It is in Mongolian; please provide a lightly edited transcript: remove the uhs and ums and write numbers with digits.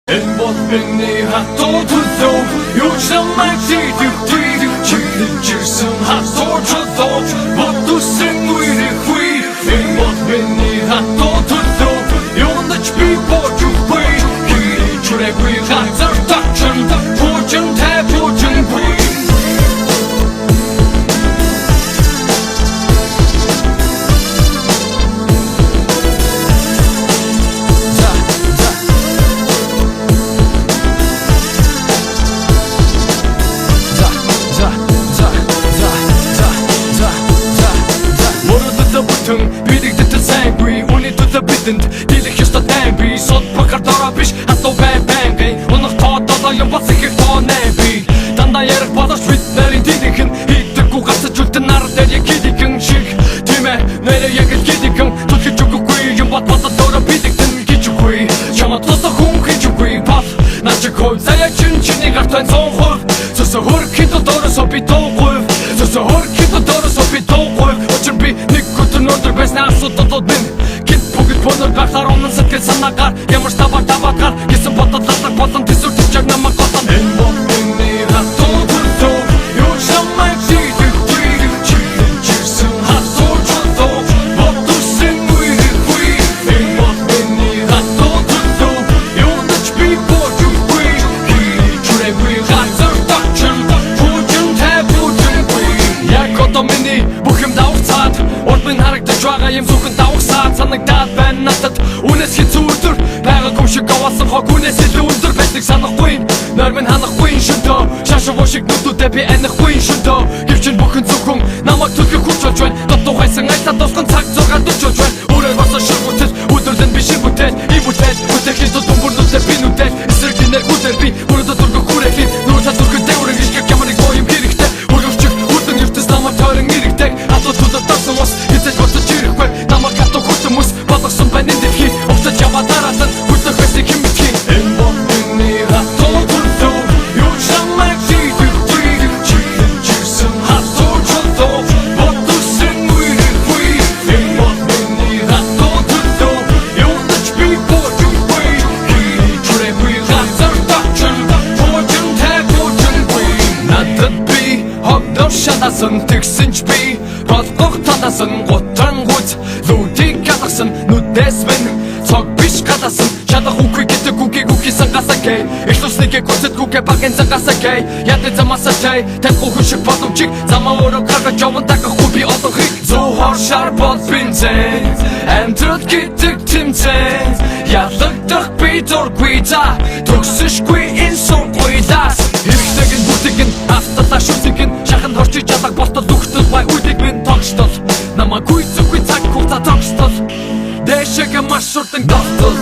Энэ бол миний хатуу төлөө юу ч намайг зүйдэгтэй чиглэлжсэн хатуу төлөө бодусэн үерэхгүй. Энэ бол миний хатуу төлөө юундаж би боджгүй чүрэггүй газар тачсан пүүжин тавьжгүй. Бидэгдэт сайгүй үний төлөө бидэнд дийлэх ёстой тайван сод бахар дараа биш хатуу бай унах тоодоо юм бас их тонэ би дандаа ярих бодож бид нарийн дийлэх нь хийдэггүй гацаж үлдэн нар дээр яг хийдэгэн шиг тийм ээ нэрээ яг хийдэгэн түлхэж үгүй юм бодоод өөрөө бидэгдэн гिचгүй чамд тосоо хүн хийчгүй бас начиг хой заяа чиний гартан сонхор сөсө хөрхид дооросо би тоогүй сөсө хөрхид дооросо би тоогүй очир би Нордер бэснаа судод бин гит бүгд понор гахаар онон сэтгэл санаагаар ямар табар гэсэн бодоод латаг болон төсөв төчөг намайг готон энэ бол миний хатуу төлөө юу ч намайг зүйдэггүй чиглэлжсэн хатуу төлөө бодусэн үерэхгүй. Энэ бол миний хатуу төлөө юундаж би боджгүй чүрэггүй газар тачсан пүүжин тавьжгүй. Яг одоо миний бүх юм давцаад Орбин харагдаж байгаа юм зүгэн давхсаад санагдаад байна надад үнэс хэцүү өдөр байгаагүй шиг аваасан хог үнэс илүү өндөр байдаг санахгүй нормын ханахгүй шөндөө шашуу шиг нүдүүдээ би анахгүй шөндөө гэвч бүхэн зөвхөн намайг төлөх хүч болж байна дотоо хайсан айтаа тосгон цаг 6 40 болж байна өөрөө босоо шигүүтэл өдөрлөн би шиг бүтэл ивүтэл бүтэхийн тул бөмбөрнөөсөө би нүдэл эсрэгнэр хүлэр би бүрдө дөргө хүрээхин нүүрсаа дөргө дэврэг ишгэх ямар нэг боём хэрэгтэй хөрөвчөг хүрдэн ертөс намайг тойрон ирэгдэг атуу тулд тасан ус хэзээ бодож ирэхгүй намайг хатуу хүмүүс болгосон байна энэ дэлхий овцож яваа дараалан хүрдэх байсан хэм битгий. Энэ бол миний хатуу төлөө юу ч намайг зүйдэггүй чиглэлжсэн хатуу төлөө бодусэн үерэхгүй. Энэ бол миний хатуу төлөө юундаж би боджгүй чүрэггүй газар тачсан пүүжин тавьжгүй. Надад би хогдож шатасан тэгсэн ч би болгох татасан гутран гүз лүүдийг гадагсан нүдээс минь цог биш гадасан шатах үгүй гэдэг үгүй сангасакэй их тусныг гүцэд үгүй багэн сангасакэй ядэ замасатай тэхүү хүшиг боломжиг замаа өөрөө гаргаж яван тагахгүй би одохыг зөөхөр шар бол бинзэн амтрал гэдэг тэмцэн ялагдах би дургүй за төгсөшгүй энэ сургуйлаас хэрэгтэйг нь бүтэг нь авталаа шүтэг нь шахан хорчиж чадах болтол үхтэл бай үдэг минь тогштол намайг үгүй цаг хугацаа тогштол дэшег маш урдан готол